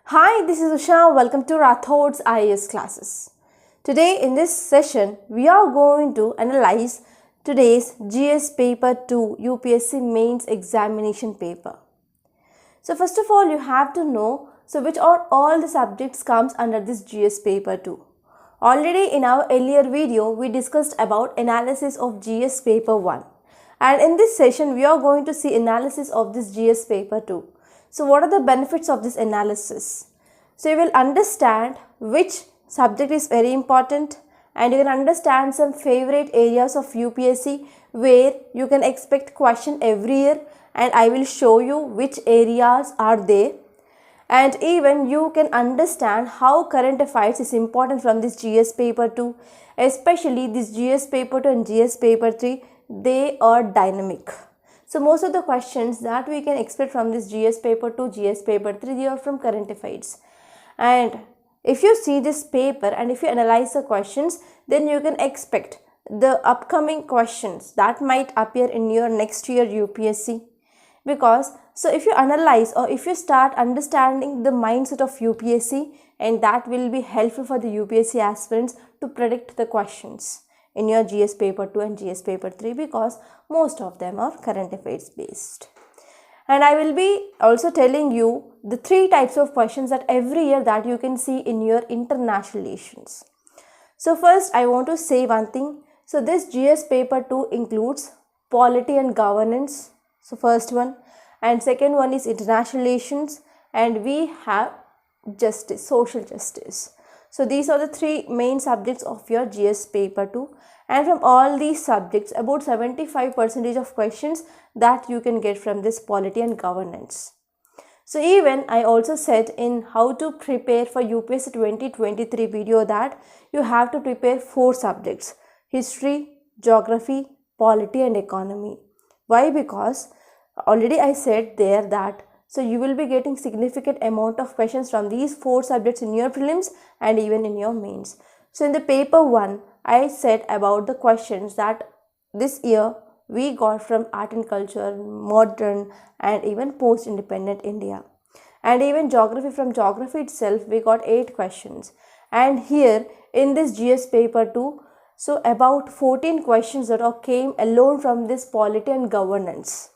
Hi, this is Usha. Welcome to Rathod's IAS classes. Today in this session, we are going to analyze today's GS paper 2 UPSC Mains examination paper. So first of all, you have to know which are all the subjects comes under this GS paper 2. Already in our earlier video, we discussed about analysis of GS paper 1. And in this session, we are going to see analysis of this GS paper 2. So what are the benefits of this analysis? So you will understand which subject is very important, and you can understand some favorite areas of UPSC where you can expect question every year, and I will show you which areas are there. And even you can understand how current affairs is important from this GS paper 2, especially this GS paper 2 and GS paper 3, they are dynamic. So most of the questions that we can expect from this GS paper 2, GS paper 3, they are from current affairs. And if you see this paper and if you analyze the questions, then you can expect the upcoming questions that might appear in your next year UPSC. Because so if you analyze or if you start understanding the mindset of UPSC, and that will be helpful for the UPSC aspirants to predict the questions in your GS paper 2 and GS paper 3, because most of them are current affairs based. And I will be also telling you the 3 types of questions that every year that you can see in your international relations. So first I want to say one thing. So this GS paper 2 includes polity and governance. So first one, and second one is international relations, and we have justice, social justice. So these are the 3 main subjects of your GS paper 2, and from all these subjects about 75% of questions that you can get from this polity and governance. So even I also said in how to prepare for UPSC 2023 video that you have to prepare 4 subjects: history, geography, polity and economy. Why? Because already I said there that so you will be getting significant amount of questions from these 4 subjects in your prelims and even in your mains. So in the paper 1, I said about the questions that this year we got from art and culture, modern and even post-independent India. And even geography, from geography itself we got 8 questions. And here in this GS paper 2, so about 14 questions that came alone from this polity and governance.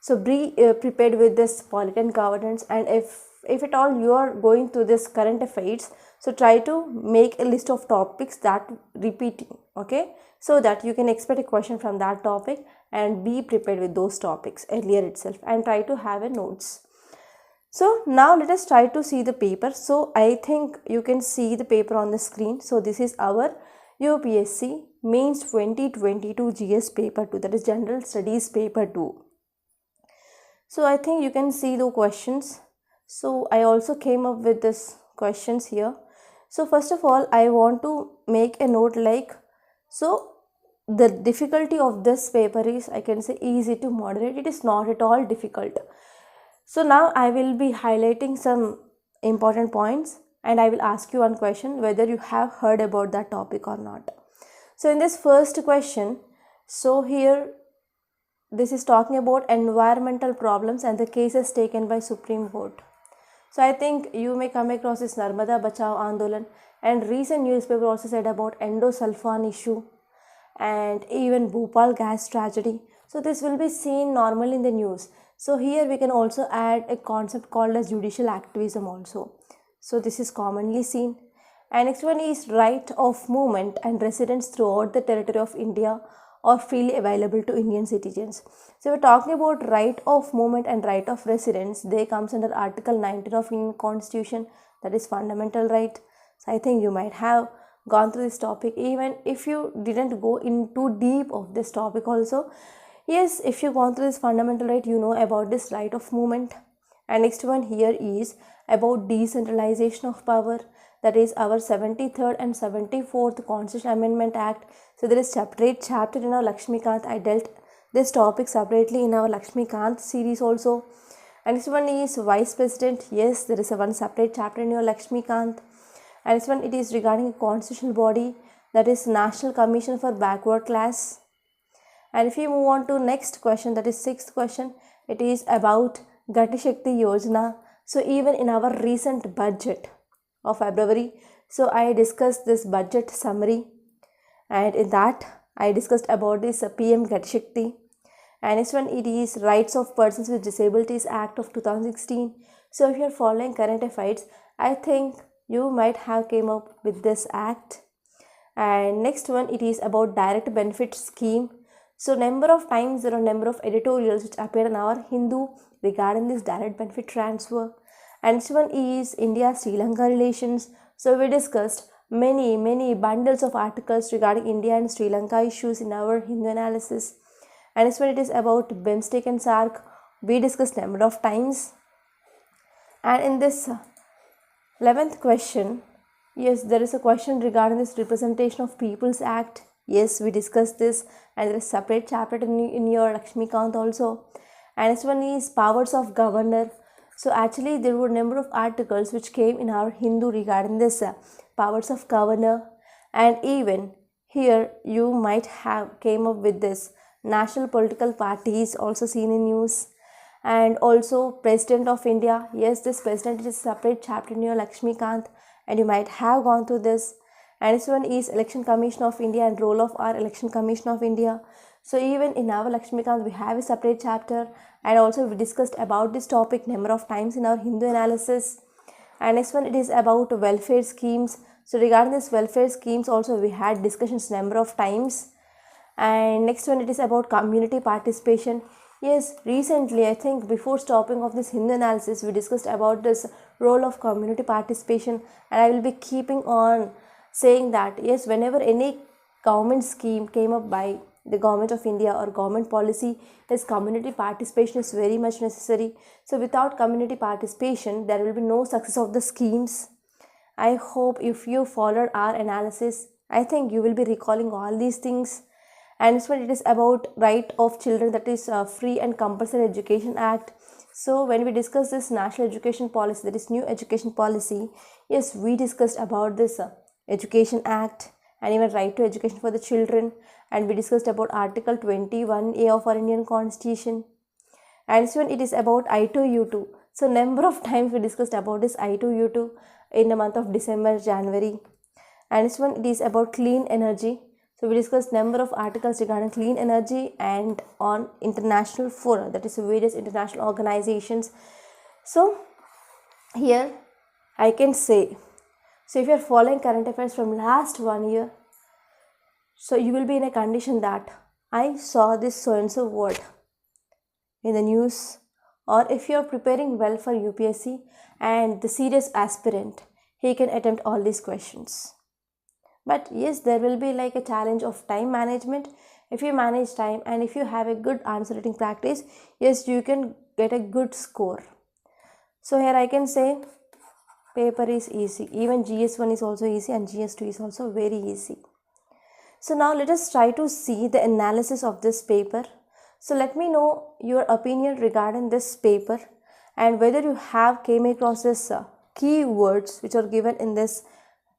So be prepared with this polity and governance, and if at all you are going to this current affairs, so try to make a list of topics that repeating, okay, so that you can expect a question from that topic and be prepared with those topics earlier itself, and try to have a notes. So now let us try to see the paper. So I think you can see the paper on the screen. So this is our UPSC Mains 2022 GS paper 2, that is General Studies paper 2. So I think you can see the questions. So I also came up with this questions here. So first of all, I want to make a note like, so the difficulty of this paper is, I can say, easy to moderate. It is not at all difficult. So now I will be highlighting some important points, and I will ask you one question whether you have heard about that topic or not. So in this first question, so here this is talking about environmental problems and the cases taken by Supreme Court. So I think you may come across this Narmada Bachao Andolan, and recent newspaper also said about endosulfan issue and even Bhopal gas tragedy. So this will be seen normally in the news. So here we can also add a concept called as judicial activism also. So this is commonly seen. And next one is right of movement and residence throughout the territory of India or freely available to Indian citizens. So we're talking about right of movement and right of residence. They comes under Article 19 of Indian Constitution, that is fundamental right. So I think you might have gone through this topic, even if you didn't go in too deep of this topic also. Yes, if you gone through this fundamental right, you know about this right of movement. And next one here is about decentralization of power, that is our 73rd and 74th Constitutional Amendment Act. So there is separate chapter in our Lakshmikant. I dealt this topic separately in our Lakshmikant series also. And this one is Vice President. Yes, there is one separate chapter in your Lakshmikant. And this one, it is regarding a constitutional body, that is National Commission for Backward Class. And if you move on to next question, that is 6th question, it is about Gati Shakti Yojana. So even in our recent budget of February, so I discussed this budget summary, and in that I discussed about this PM Gati Shakti, and next one it is Rights of Persons with Disabilities Act of 2016. So if you are following current affairs, I think you might have came up with this act. And next one it is about direct benefit scheme. So number of times there are number of editorials which appear in our Hindu regarding this direct benefit transfer. And next one is India-Sri Lanka relations. So we discussed many bundles of articles regarding India and Sri Lanka issues in our Hindu analysis. And next one it is about BIMSTEC and SAARC. We discussed number of times. And in this 11th question, yes, there is a question regarding this Representation of Peoples Act. Yes, we discussed this, and there is a separate chapter in your Lakshmikant also. And next one is Powers of Governor. So actually there were a number of articles which came in our Hindu regarding this powers of governor. And even here you might have came up with this national political parties also seen in news. And also President of India. Yes, this president is a separate chapter in your Lakshmikant, and you might have gone through this. And this one is Election Commission of India and role of our Election Commission of India. So even in our Lakshmikant we have a separate chapter, and also we discussed about this topic number of times in our Hindu analysis. And next one it is about welfare schemes. So regarding this welfare schemes also we had discussions number of times. And next one it is about community participation. Yes, recently I think before stopping of this Hindu analysis we discussed about this role of community participation, and I will be keeping on saying that yes, whenever any government scheme came up by the government of India or government policy, is community participation is very much necessary. So without community participation there will be no success of the schemes. I hope if you followed our analysis, I think you will be recalling all these things. And this one it is about right of children, that is Free and Compulsory Education Act. So when we discuss this national education policy, that is new education policy, yes, we discussed about this Education Act and even right to education for the children, and we discussed about Article 21A of our Indian Constitution. And this one it is about I2U2. So number of times we discussed about this I2U2 in the month of December, January. And this one it is about clean energy. So we discussed number of articles regarding clean energy and on international fora, that is various international organizations. So here I can say, so if you are following current affairs from last 1 year, so you will be in a condition that I saw this so and so word in the news. Or if you are preparing well for UPSC and the serious aspirant, he can attempt all these questions. But yes, there will be like a challenge of time management. If you manage time and if you have a good answer writing practice, yes, you can get a good score. So here I can say paper is easy. Even GS-1 is also easy and GS-2 is also very easy. So now let us try to see the analysis of this paper. So let me know your opinion regarding this paper and whether you have came across this keywords which are given in this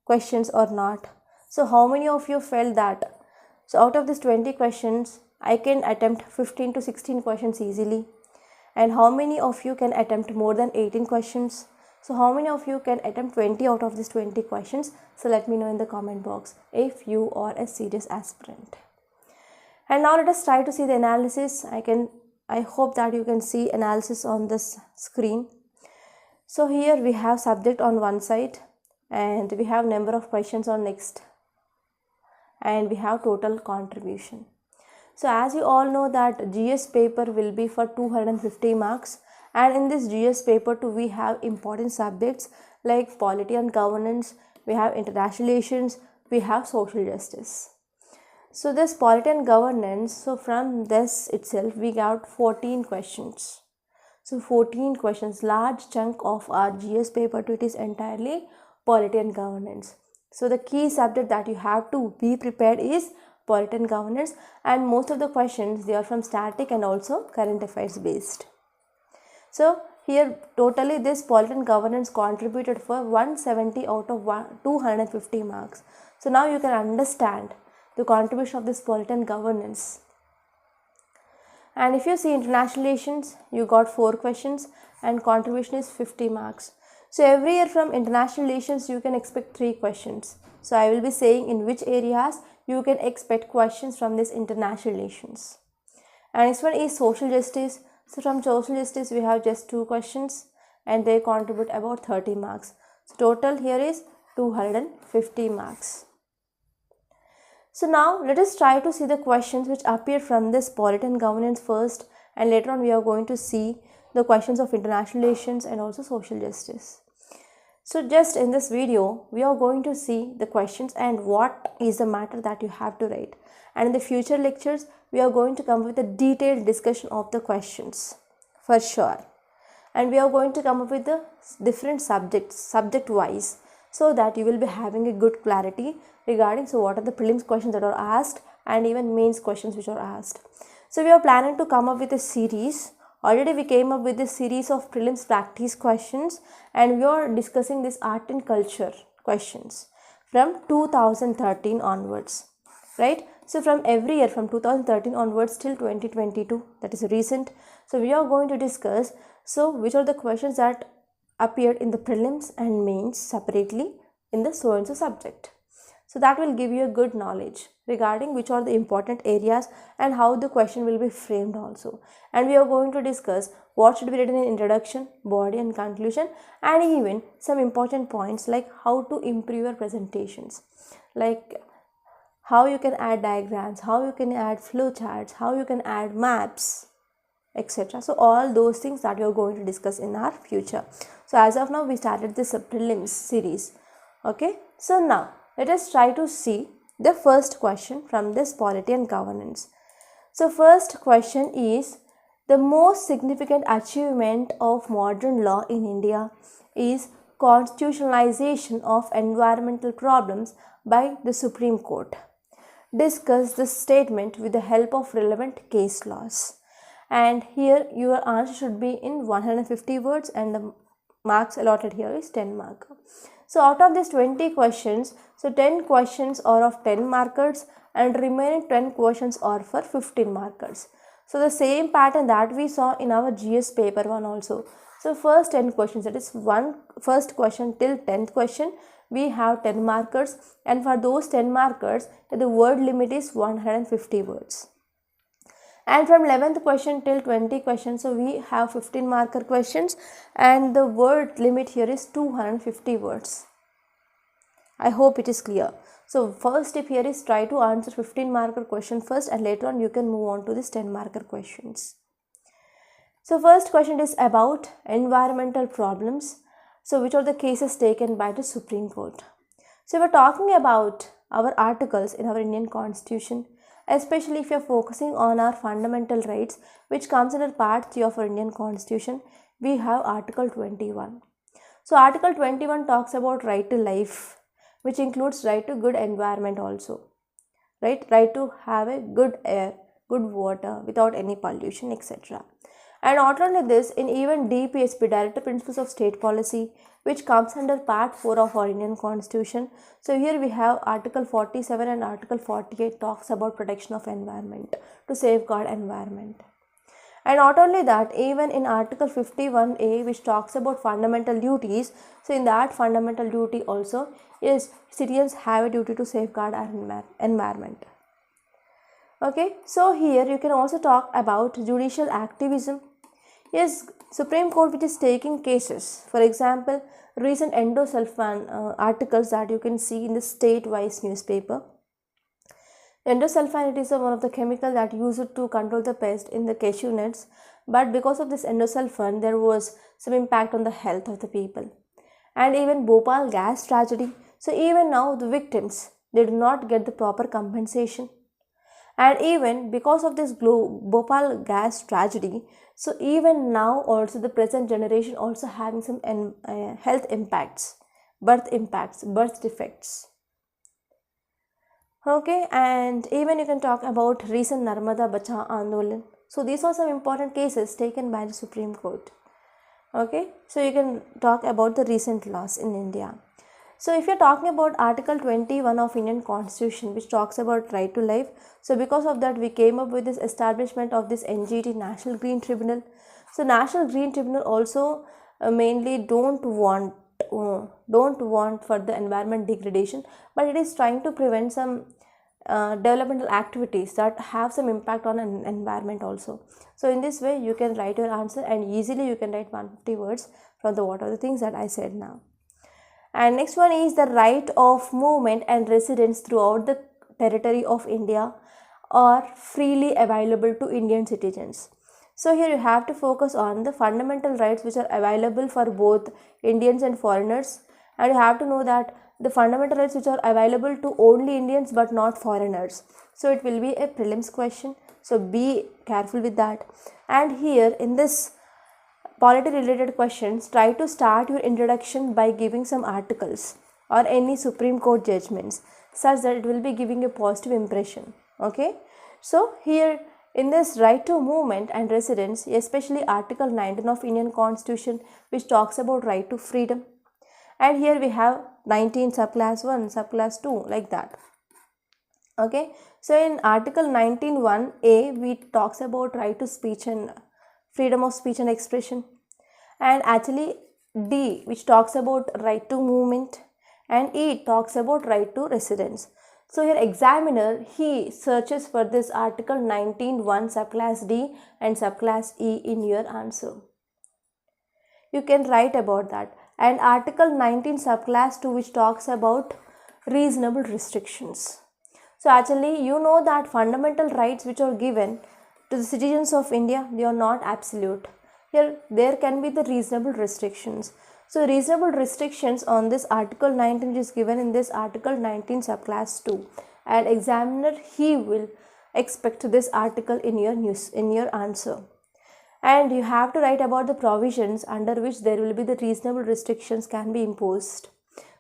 questions or not. So how many of you felt that? So out of these 20 questions, I can attempt 15 to 16 questions easily. And how many of you can attempt more than 18 questions? So how many of you can attempt 20 out of these 20 questions? So let me know in the comment box if you are a serious aspirant. And now let us try to see the analysis. I hope that you can see analysis on this screen. So here we have subject on one side and we have number of questions on next, and we have total contribution. So as you all know that GS paper will be for 250 marks, and in this GS paper too we have important subjects like polity and governance, we have international relations, we have social justice. So this polity and governance, so from this itself we got 14 questions. So 14 questions, large chunk of our GS paper too, it is entirely polity and governance. So the key subject that you have to be prepared is polity and governance, and most of the questions they are from static and also current affairs based. So here totally this polity and governance contributed for 170 out of 250 marks. So now you can understand the contribution of this polity and governance. And if you see international relations, you got 4 questions, and contribution is 50 marks. So every year from international relations you can expect 3 questions. So I will be saying in which areas you can expect questions from this international relations. And next one is social justice. So from social justice we have just 2 questions and they contribute about 30 marks. So total here is 250 marks. So now let us try to see the questions which appear from this polity and governance first, and later on we are going to see the questions of international relations and also social justice. So just in this video we are going to see the questions and what is the matter that you have to write, and in the future lectures we are going to come with a detailed discussion of the questions for sure, and we are going to come up with the different subjects subject wise, so that you will be having a good clarity regarding what are the prelims questions that are asked and even mains questions which are asked. So we are planning to come up with a series. Already we came up with this series of prelims practice questions, and we are discussing this art and culture questions from 2013 onwards, right? So from every year from 2013 onwards till 2022, that is recent. So we are going to discuss which are the questions that appeared in the prelims and mains separately in the so and so subject. So that will give you a good knowledge regarding which are the important areas and how the question will be framed also. And we are going to discuss what should be written in introduction, body and conclusion, and even some important points like how to improve your presentations, like how you can add diagrams, how you can add flowcharts, how you can add maps, etc. So all those things that we are going to discuss in our future. So as of now we started this prelims series. Okay, so now let us try to see the first question from this polity and governance. So first question is, the most significant achievement of modern law in India is constitutionalization of environmental problems by the Supreme Court. Discuss this statement with the help of relevant case laws. And here your answer should be in 150 words and the marks allotted here is 10 marks. So out of these 20 questions, so 10 questions are of 10 markers and remaining 10 questions are for 15 markers. So the same pattern that we saw in our GS paper 1 also. So first 10 questions, that is first question till 10th question, we have 10 markers, and for those 10 markers the word limit is 150 words. And from 11th question till 20 questions, so we have 15 marker questions and the word limit here is 250 words. I hope it is clear. So first step here is try to answer 15 marker question first, and later on you can move on to this 10 marker questions. So first question is about environmental problems. So which are the cases taken by the Supreme Court? So we are talking about our articles in our Indian Constitution, especially if you are focusing on our fundamental rights, which comes under part 3 of our Indian Constitution. We have Article 21. So Article 21 talks about right to life, which includes right to good environment also, right to have a good air, good water without any pollution, etc. And not only this, in even DPSP, Directive Principles of State Policy, which comes under part 4 of our Indian Constitution. So here we have Article 47 and Article 48 talks about protection of environment, to safeguard environment. And not only that, even in Article 51A, which talks about fundamental duties, so in that fundamental duty also is citizens have a duty to safeguard our environment. Okay, so here you can also talk about judicial activism. Yes, Supreme Court which is taking cases. For example, recent endosulfan articles that you can see in the state-wise newspaper. Endosulfan, it is one of the chemical that used to control the pest in the cashew nuts, but because of this endosulfan there was some impact on the health of the people. And even Bhopal gas tragedy, so even now the victims, they do not get the proper compensation. And even because of this Bhopal gas tragedy, so even now also the present generation also having some health impacts, birth defects. Okay, and even you can talk about recent Narmada Bachao Andolan. So these are some important cases taken by the Supreme Court. Okay, so you can talk about the recent laws in India. So if you're talking about Article 21 of Indian Constitution, which talks about right to life, so because of that we came up with this establishment of this NGT, National Green Tribunal. So National Green Tribunal also mainly don't want for the environment degradation, but it is trying to prevent some developmental activities that have some impact on an environment also. So in this way you can write your answer, and easily you can write 150 words from the what are the things that I said now. And next one is the right of movement and residence throughout the territory of India are freely available to Indian citizens. So here you have to focus on the fundamental rights which are available for both Indians and foreigners, and you have to know that the fundamental rights which are available to only Indians but not foreigners. So it will be a prelims question, so be careful with that. And here in this polity related questions, try to start your introduction by giving some articles or any Supreme Court judgments such that it will be giving a positive impression. Okay, so here in this right to movement and residence, especially Article 19 of Indian Constitution, which talks about right to freedom, and here we have 19 subclass 1, subclass 2, like that. Okay, so in Article 19(1)(a), we talks about right to speech and freedom of speech and expression, and actually D, which talks about right to movement, and E talks about right to residence. So here examiner, he searches for this Article 19(1) subclass D and subclass E in your answer. You can write about that. And Article 19 subclass 2, which talks about reasonable restrictions. So actually you know that fundamental rights which are given to the citizens of India, they are not absolute. Here there can be the reasonable restrictions. So reasonable restrictions on this Article 19 is given in this Article 19 subclass 2, and examiner, he will expect this article in your answer. And you have to write about the provisions under which there will be the reasonable restrictions can be imposed.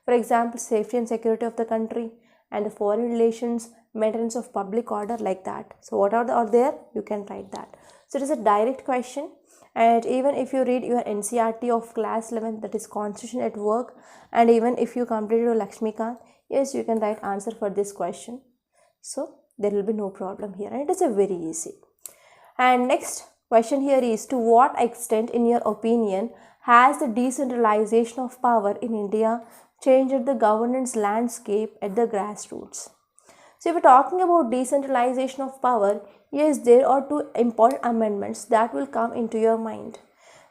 For example, safety and security of the country and the foreign relations, maintenance of public order, like that. So what are there? You can write that. So it is a direct question. And even if you read your NCERT of class 11, that is Constitution at Work, and even if you completed your Lakshmikant, yes, you can write answer for this question. So there will be no problem here, and it is a very easy. And next question here is, to what extent in your opinion has the decentralization of power in India changed the governance landscape at the grassroots? So if we're talking about decentralization of power, yes, there are two important amendments that will come into your mind.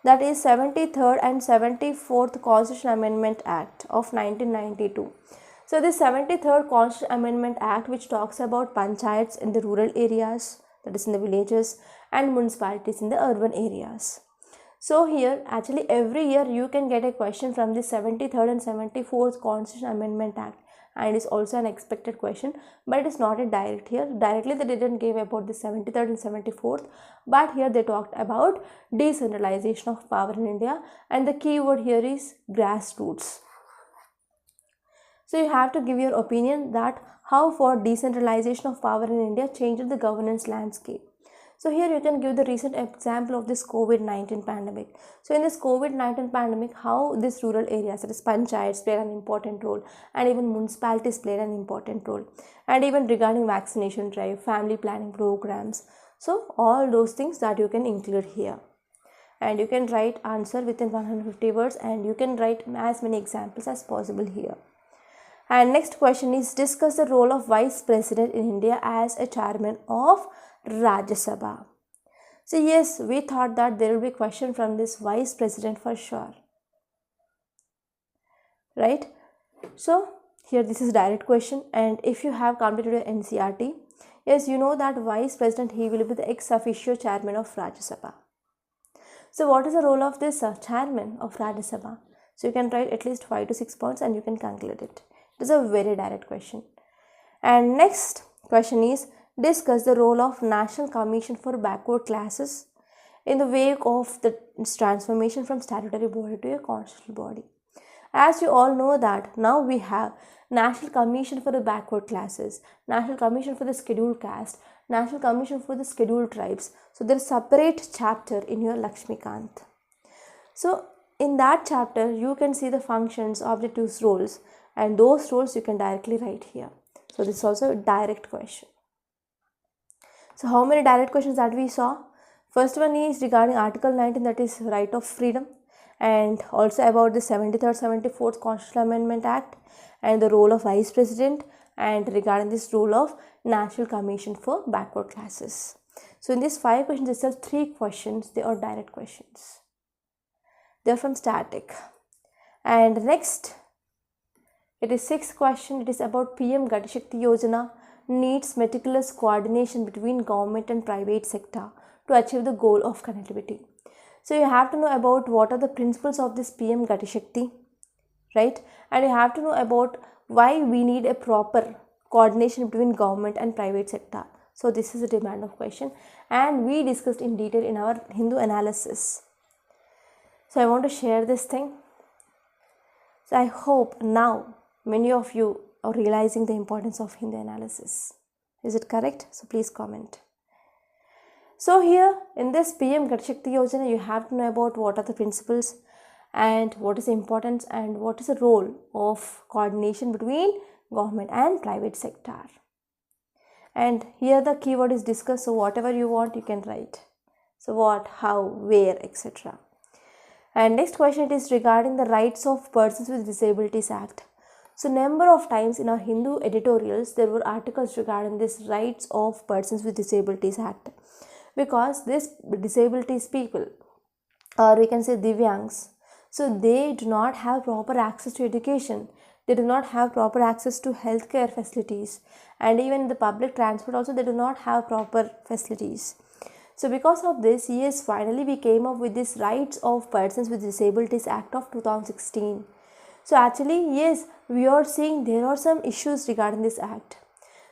That is 73rd and 74th Constitution Amendment Act of 1992. So this 73rd Constitution Amendment Act, which talks about panchayats in the rural areas, that is in the villages, and municipalities in the urban areas. So here actually every year you can get a question from the 73rd and 74th Constitution Amendment Act, and it is also an expected question, but it is not a direct here. Directly they didn't give about the 73rd and 74th, but here they talked about decentralization of power in India, and the key word here is grassroots. So you have to give your opinion that how for decentralization of power in India changed the governance landscape. So here you can give the recent example of this COVID-19 pandemic. So in this COVID-19 pandemic, how this rural areas, that is panchayats, played an important role, and even municipalities played an important role, and even regarding vaccination drive, family planning programs. So all those things that you can include here, and you can write answer within 150 words, and you can write as many examples as possible here. And next question is, discuss the role of Vice President in India as a chairman of Rajya Sabha. So yes, we thought that there will be a question from this Vice President for sure, right? So here this is direct question, and if you have completed your NCERT, yes, you know that Vice President, he will be the ex officio chairman of Rajya Sabha. So what is the role of this chairman of Rajya Sabha? So you can write at least 5 to 6 points and you can conclude it. It is a very direct question. And next question is, discuss the role of National Commission for Backward Classes in the wake of the transformation from statutory body to a constitutional body. As you all know that now we have National Commission for the Backward Classes, National Commission for the Scheduled Caste, National Commission for the Scheduled Tribes. So there is a separate chapter in your Lakshmikant. So in that chapter you can see the functions, objectives, roles, and those roles you can directly write here. So this is also a direct question. So how many direct questions that we saw? First one is regarding Article 19, that is right of freedom, and also about the 73rd, 74th Constitutional Amendment Act and the role of Vice President, and regarding this role of National Commission for Backward Classes. So in these 5 questions itself, 3 questions, they are direct questions. They are from static. And next, it is 6th question. It is about PM Gati Shakti Yojana needs meticulous coordination between government and private sector to achieve the goal of connectivity. So you have to know about what are the principles of this PM Gati Shakti, right? And you have to know about why we need a proper coordination between government and private sector. So this is a demand of question, and we discussed in detail in our Hindu analysis. So I want to share this thing. So I hope now many of you are realizing the importance of Hindu analysis. Is it correct? So please comment. So here in this PM Gati Shakti Yojana, you have to know about what are the principles and what is the importance and what is the role of coordination between government and private sector. And here the keyword is discussed, so whatever you want you can write. So what, how, where, etc. And next question, it is regarding the Rights of Persons with Disabilities Act. So number of times in our Hindu editorials there were articles regarding this Rights of Persons with Disabilities Act, because this disabilities people, or we can say Divyangs, so they do not have proper access to education, they do not have proper access to healthcare facilities, and even the public transport also they do not have proper facilities. So because of this, yes, finally we came up with this Rights of Persons with Disabilities Act of 2016. So actually, yes, we are seeing there are some issues regarding this act.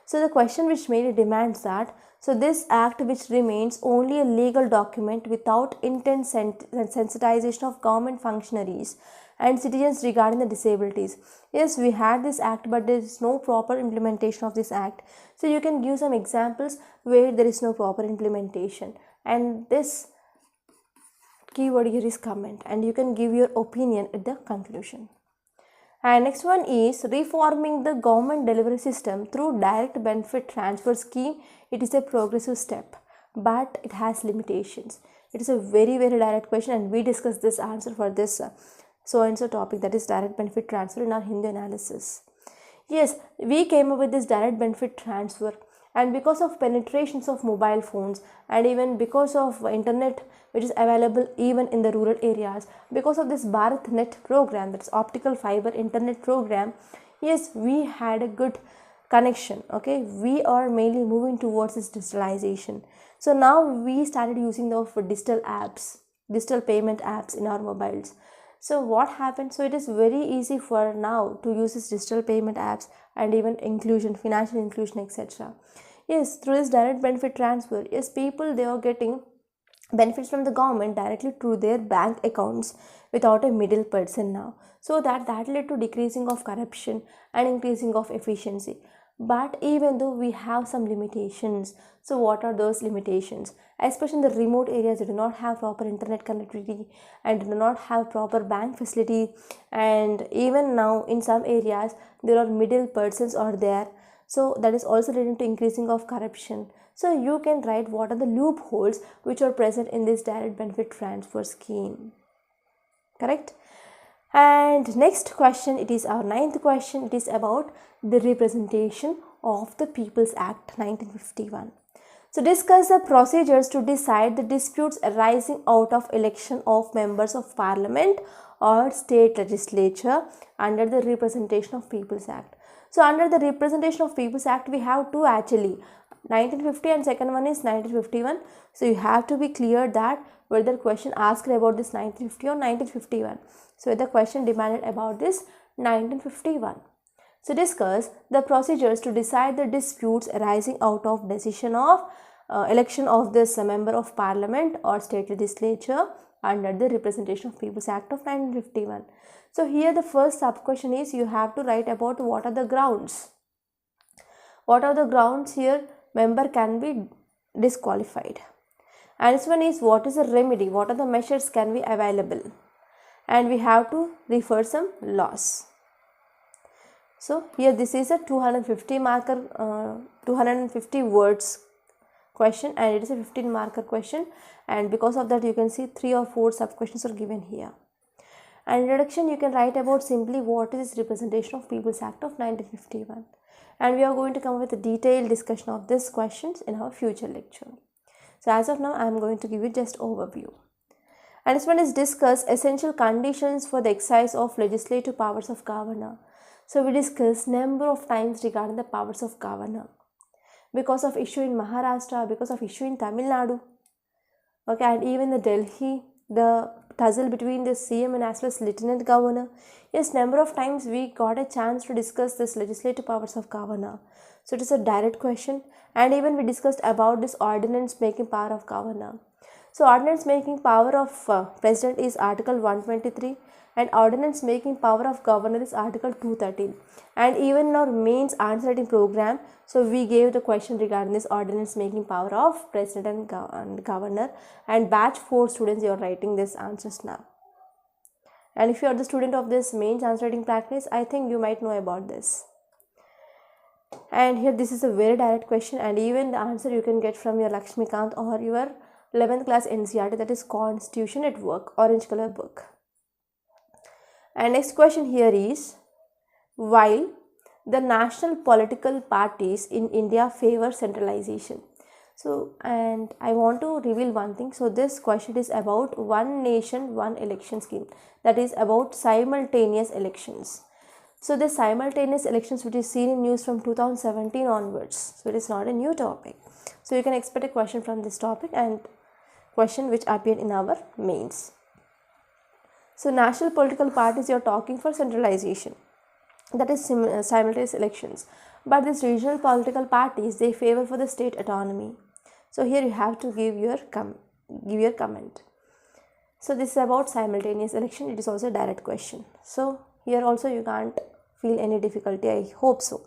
So the question which mainly demands that, so this act which remains only a legal document without intense sensitization of government functionaries and citizens regarding the disabilities. Yes, we had this act, but there is no proper implementation of this act. So you can give some examples where there is no proper implementation, and this keyword here is comment, and you can give your opinion at the conclusion. And next one is reforming the government delivery system through direct benefit transfer scheme. It is a progressive step, but it has limitations. It is a very direct question, and we discussed this answer for this so and so topic, that is direct benefit transfer, in our Hindu analysis. Yes, we came up with this direct benefit transfer, and because of penetrations of mobile phones, and even because of internet which is available even in the rural areas, because of this BharatNet program, that's optical fiber internet program, yes, we had a good connection. Okay, we are mainly moving towards this digitalization. So now we started using the digital apps, digital payment apps in our mobiles. So what happened? So it is very easy for now to use this digital payment apps, and even inclusion, financial inclusion, etc. Yes, through this direct benefit transfer, yes, people, they are getting benefits from the government directly to their bank accounts without a middle person now. So that led to decreasing of corruption and increasing of efficiency. But even though we have some limitations, so what are those limitations? Especially in the remote areas, they do not have proper internet connectivity and do not have proper bank facility, and even now in some areas there are middle persons are there. So that is also leading to increasing of corruption. So you can write what are the loopholes which are present in this direct benefit transfer scheme. Correct? And next question, it is our 9th question. It is about the representation of the People's Act 1951. So discuss the procedures to decide the disputes arising out of election of members of parliament or state legislature under the Representation of People's Act. So under the Representation of People's Act, we have two actually, 1950 and second one is 1951. So you have to be clear that whether question asked about this 1950 or 1951. So the question demanded about this 1951. So discuss the procedures to decide the disputes arising out of decision of election of this member of parliament or state legislature under the Representation of People's Act of 1951. So here the first sub question is, you have to write about what are the grounds. What are the grounds here member can be disqualified. And this one is, what is the remedy, what are the measures can be available, and we have to refer some laws. So here this is a 250 marker 250 words question, and it is a 15 marker question, and because of that you can see 3 or 4 sub questions are given here. And introduction, you can write about simply what is representation of People's Act of 1951, and we are going to come up with a detailed discussion of these questions in our future lecture. So as of now I am going to give you just overview. And this one is discuss essential conditions for the exercise of legislative powers of governor. So we discussed number of times regarding the powers of governor, because of issue in Maharashtra, because of issue in Tamil Nadu, okay, and even the Delhi, the tussle between the CM and as well as Lieutenant Governor. Yes, number of times we got a chance to discuss this legislative powers of governor. So it is a direct question, and even we discussed about this ordinance making power of governor. So ordinance making power of president is Article 123, and ordinance making power of governor is Article 213. And even in our mains answer writing program, so we gave the question regarding this ordinance making power of president and governor, and batch 4 students, you are writing these answers now. And if you are the student of this mains answer writing practice, I think you might know about this. And here this is a very direct question, and even the answer you can get from your Lakshmikant or your 11th class NCERT, that is Constitution at Work, orange color book. And next question here is, while the national political parties in India favor centralization. So, and I want to reveal one thing. So this question is about one nation, one election scheme, that is about simultaneous elections. So the simultaneous elections which is seen in news from 2017 onwards. So it is not a new topic. So you can expect a question from this topic and question which appeared in our mains. So national political parties, you are talking for centralization, that is simultaneous elections, but these regional political parties, they favor for the state autonomy. So here you have to give your comment. So this is about simultaneous election. It is also a direct question. So here also you can't feel any difficulty, I hope so.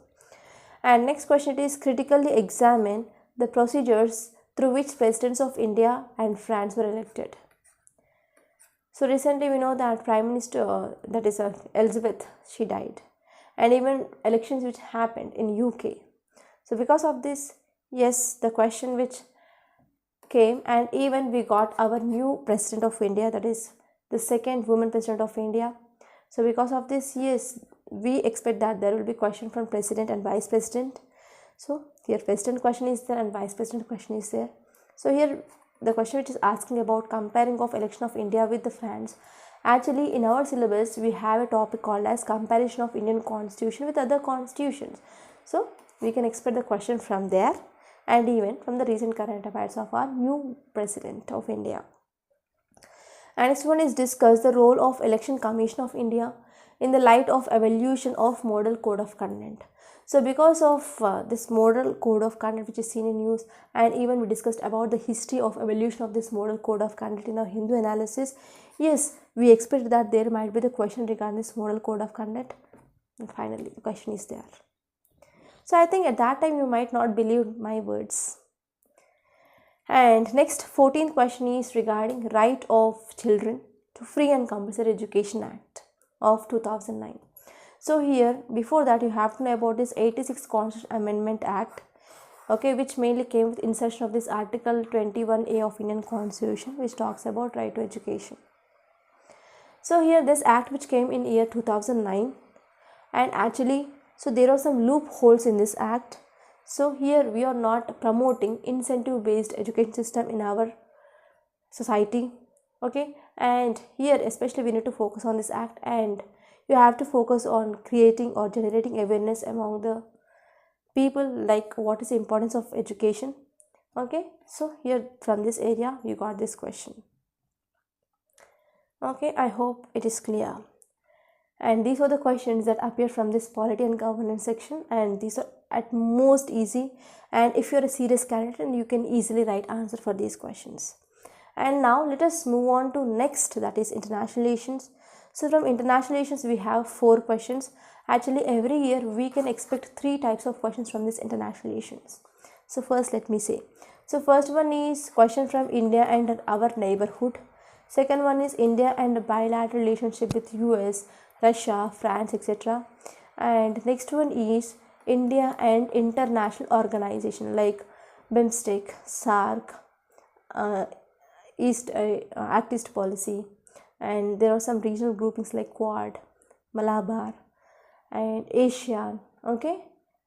And next question, it is critically examine the procedures through which presidents of India and France were elected. So recently we know that Prime Minister, that is Elizabeth, she died, and even elections which happened in UK. So because of this, yes, the question which came, and even we got our new president of India, that is the second woman president of India. So because of this, yes, we expect that there will be question from president and vice president. So here president question is there and vice president question is there. So here the question which is asking about comparing of election of India with the France. Actually in our syllabus we have a topic called as comparison of Indian constitution with other constitutions. So we can expect the question from there, and even from the recent current affairs of our new president of India. And next one is discuss the role of Election Commission of India in the light of evolution of Model Code of Conduct. So because of this Model Code of Conduct which is seen in news, and even we discussed about the history of evolution of this Model Code of Conduct in our Hindu analysis, yes, we expect that there might be the question regarding this Model Code of Conduct, and finally the question is there. So I think at that time you might not believe my words. And next 14th question is regarding right of children to free and compulsory education act of 2009. So here before that you have to know about this 86th Constitutional Amendment Act, okay, which mainly came with insertion of this Article 21A of Indian Constitution, which talks about right to education. So here this act which came in year 2009, and actually so there are some loopholes in this act. So here we are not promoting incentive based education system in our society, okay, and here especially we need to focus on this act, and you have to focus on creating or generating awareness among the people, like what is the importance of education, okay. So here from this area you got this question, okay. I hope it is clear. And these are the questions that appear from this polity and governance section, and these are at most easy, and if you're a serious candidate you can easily write answer for these questions. And now let us move on to next, that is international relations. So from international relations we have 4 questions. Actually every year we can expect 3 types of questions from this international relations. So first let me say, so first one is question from India and our neighborhood. Second one is India and bilateral relationship with US, Russia, France, etc. And next one is India and international organization like BIMSTEC, SAARC, East Act East policy, and there are some regional groupings like Quad, Malabar, and ASEAN, okay,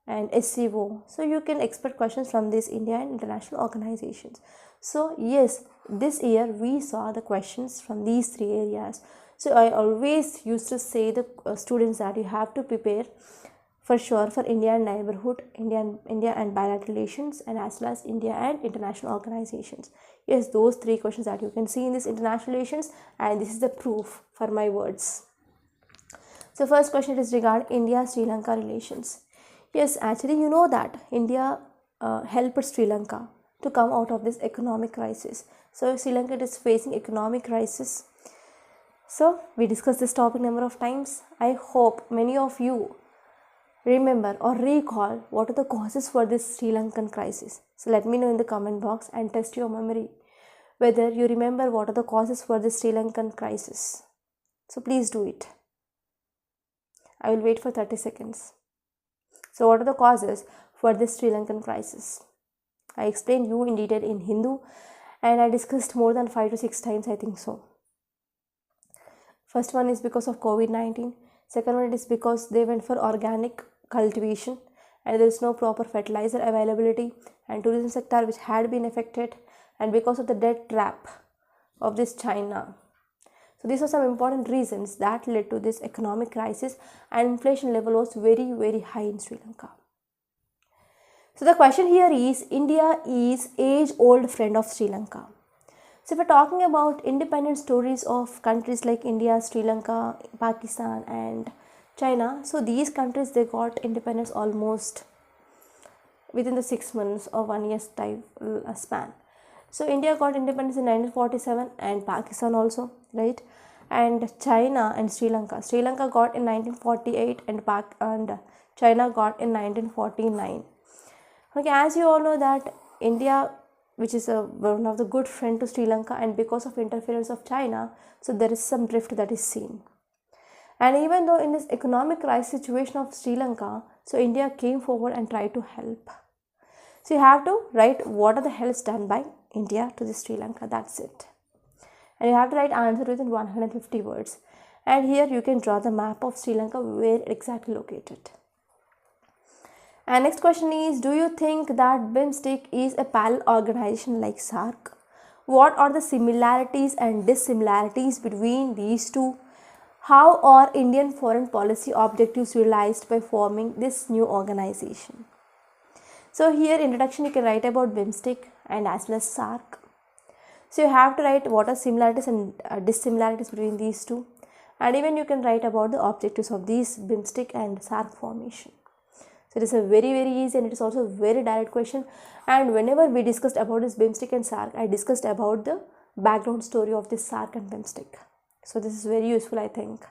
and SCO. So you can expect questions from these India and international organizations. So yes, this year we saw the questions from these three areas. So I always used to say the students that you have to prepare for sure for India and neighborhood, India and bilateral relations, and as well as India and international organizations. Yes, those three questions that you can see in this international relations, and this is the proof for my words. So first question is regarding India-Sri Lanka relations. Yes, actually you know that India helped Sri Lanka to come out of this economic crisis. So Sri Lanka is facing economic crisis. So we discussed this topic number of times. I hope many of you remember or recall what are the causes for this Sri Lankan crisis. So let me know in the comment box and test your memory whether you remember what are the causes for this Sri Lankan crisis. So please do it. I will wait for 30 seconds. So what are the causes for this Sri Lankan crisis? I explained you in detail in Hindu, and I discussed more than 5 to 6 times, I think so. First one is because of COVID-19. Second one is because they went for organic cultivation and there is no proper fertilizer availability, and tourism sector which had been affected, and because of the debt trap of this China. So these are some important reasons that led to this economic crisis, and inflation level was very high in Sri Lanka. So the question here is, India is age-old friend of Sri Lanka. So if we're talking about independent stories of countries like India, Sri Lanka, Pakistan and China, so these countries, they got independence almost within the 6 months or 1 year's time span. So India got independence in 1947 and Pakistan also, right? And China and Sri Lanka got in 1948 and China got in 1949. Okay, as you all know that India, which is one of the good friend to Sri Lanka, and because of interference of China, so there is some drift that is seen. And even though in this economic crisis situation of Sri Lanka, so India came forward and tried to help. So you have to write what are the helps done by India to the Sri Lanka, that's it. And you have to write answer within 150 words. And here you can draw the map of Sri Lanka where exactly located. And next question is, do you think that BIMSTEC is a parallel organization like SAARC? What are the similarities and dissimilarities between these two? How are Indian foreign policy objectives realized by forming this new organization? So here introduction you can write about BIMSTEC and as well as SAARC. So you have to write what are similarities and dissimilarities between these two, and even you can write about the objectives of these BIMSTEC and SAARC formation. So it is a very easy, and it is also a very direct question. And whenever we discussed about this BIMSTEC and SAARC, I discussed about the background story of this SAARC and BIMSTEC. So this is very useful, I think.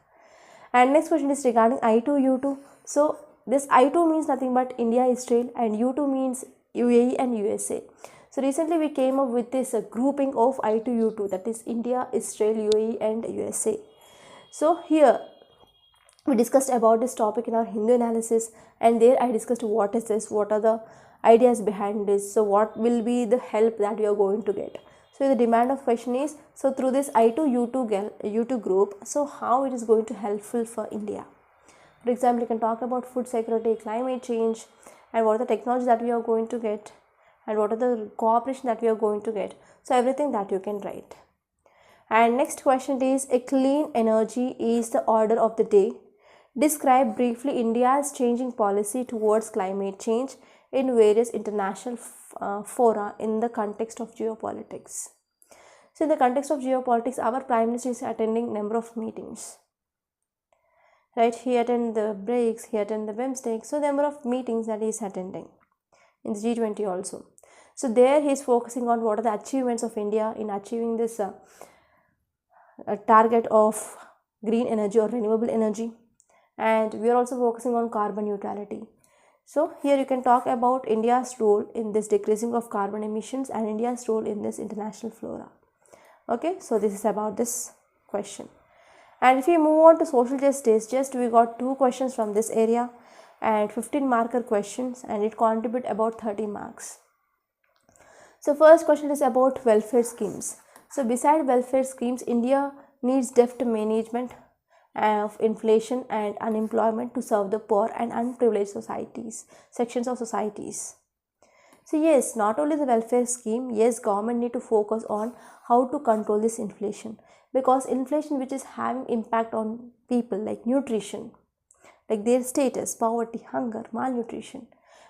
And next question is regarding I2, U2. So this I2 means nothing but India, Israel, and U2 means UAE and USA. So recently we came up with this grouping of I2, U2, that is India, Israel, UAE and USA. So here we discussed about this topic in our Hindu analysis, and there I discussed what is this, what are the ideas behind this, so what will be the help that we are going to get. So the demand of question is, so through this I2 U2 group, so how it is going to helpful for India. For example, you can talk about food security, climate change, and what are the technology that we are going to get, and what are the cooperation that we are going to get. So everything that you can write. And next question is, a clean energy is the order of the day. Describe briefly India's changing policy towards climate change in various international fora in the context of geopolitics. So in the context of geopolitics, our Prime Minister is attending number of meetings. Right, he attended the BRICS, he attended the BIMSTEC, so number of meetings that he is attending in the G20 also. So there he is focusing on what are the achievements of India in achieving this target of green energy or renewable energy, and we are also focusing on carbon neutrality. So here you can talk about India's role in this decreasing of carbon emissions and India's role in this international flora. Okay, so this is about this question. And if we move on to social justice, we got 2 questions from this area and 15 marker questions, and it contribute about 30 marks. So first question is about welfare schemes. So beside welfare schemes, India needs deft management of inflation and unemployment to serve the poor and unprivileged sections of societies. So yes, not only the welfare scheme, yes, government need to focus on how to control this inflation, because inflation which is having impact on people like nutrition, like their status, poverty, hunger, malnutrition,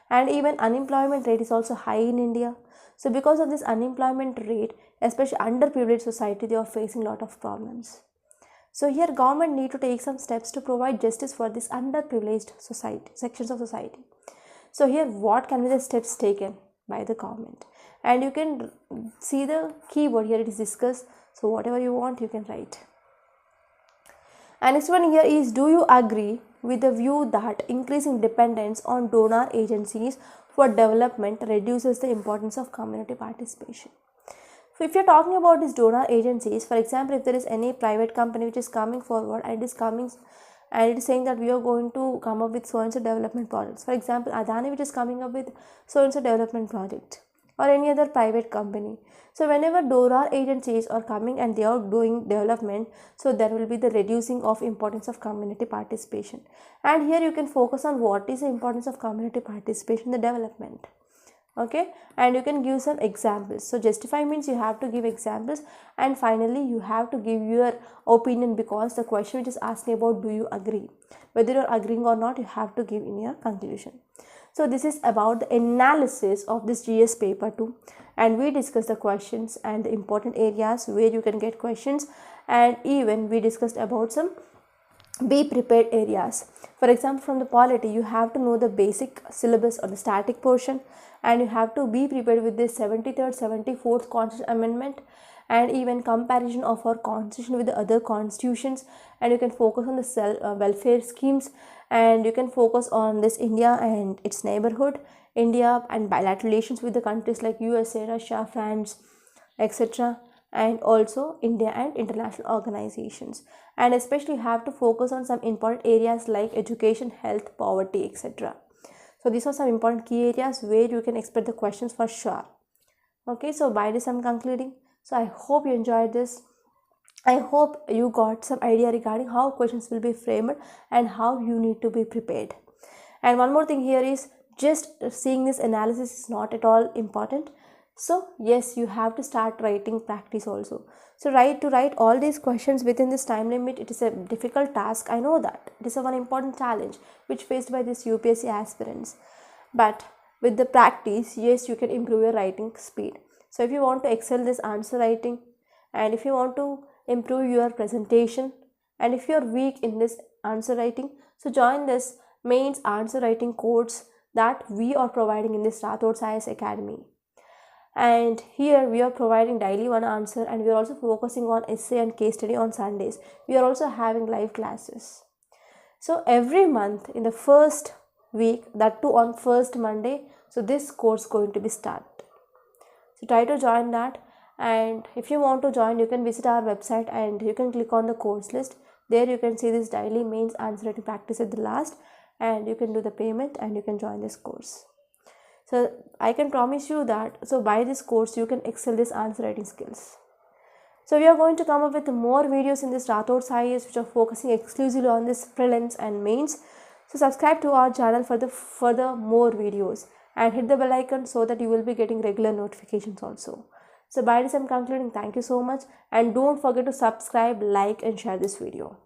and even unemployment rate is also high in India. So because of this unemployment rate, especially underprivileged society, they are facing a lot of problems. So here government need to take some steps to provide justice for this underprivileged sections of society. So here what can be the steps taken by the government, and you can see the keyword here, it is discussed. So whatever you want you can write. And next one here is, do you agree with the view that increasing dependence on donor agencies for development reduces the importance of community participation? So if you're talking about these donor agencies, for example, if there is any private company which is coming forward and it is saying that we are going to come up with so and so development projects. For example, Adani which is coming up with so and so development project, or any other private company. So whenever donor agencies are coming and they are doing development, so there will be the reducing of importance of community participation. And here you can focus on what is the importance of community participation in the development. Okay, and you can give some examples. So justify means you have to give examples, and finally you have to give your opinion, because the question which is asking about do you agree, whether you're agreeing or not, you have to give in your conclusion. So this is about the analysis of this GS paper 2, and we discussed the questions and the important areas where you can get questions, and even we discussed about some be prepared areas. For example, from the polity you have to know the basic syllabus or the static portion, and you have to be prepared with this 73rd 74th constitution amendment, and even comparison of our constitution with the other constitutions, and you can focus on the welfare schemes, and you can focus on this India and its neighborhood, India and bilateral relations with the countries like USA, Russia, France, etc., and also India and international organizations. And especially you have to focus on some important areas like education, health, poverty, etc. So these are some important key areas where you can expect the questions for sure. Okay, so by this I'm concluding. So I hope you enjoyed this. I hope you got some idea regarding how questions will be framed and how you need to be prepared. And one more thing here is, just seeing this analysis is not at all important. So yes, you have to start writing practice also. So to write all these questions within this time limit, it is a difficult task. I know that it is a one important challenge which faced by this UPSC aspirants. But with the practice, yes, you can improve your writing speed. So if you want to excel this answer writing, and if you want to improve your presentation, and if you are weak in this answer writing, so join this mains answer writing course that we are providing in this Rathod's IAS Academy. And here we are providing daily one answer, and we are also focusing on essay and case study on Sundays. We are also having live classes. So every month in the first week, that too on first Monday, so this course going to be started. So try to join that, and if you want to join, you can visit our website and you can click on the course list. There you can see this daily mains answer writing practice at the last, and you can do the payment and you can join this course. So I can promise you that, so by this course you can excel this answer writing skills. So we are going to come up with more videos in this Rathod's IAS which are focusing exclusively on this prelims and mains. So subscribe to our channel for the further more videos, and hit the bell icon so that you will be getting regular notifications also. So by this I'm concluding. Thank you so much, and don't forget to subscribe, like and share this video.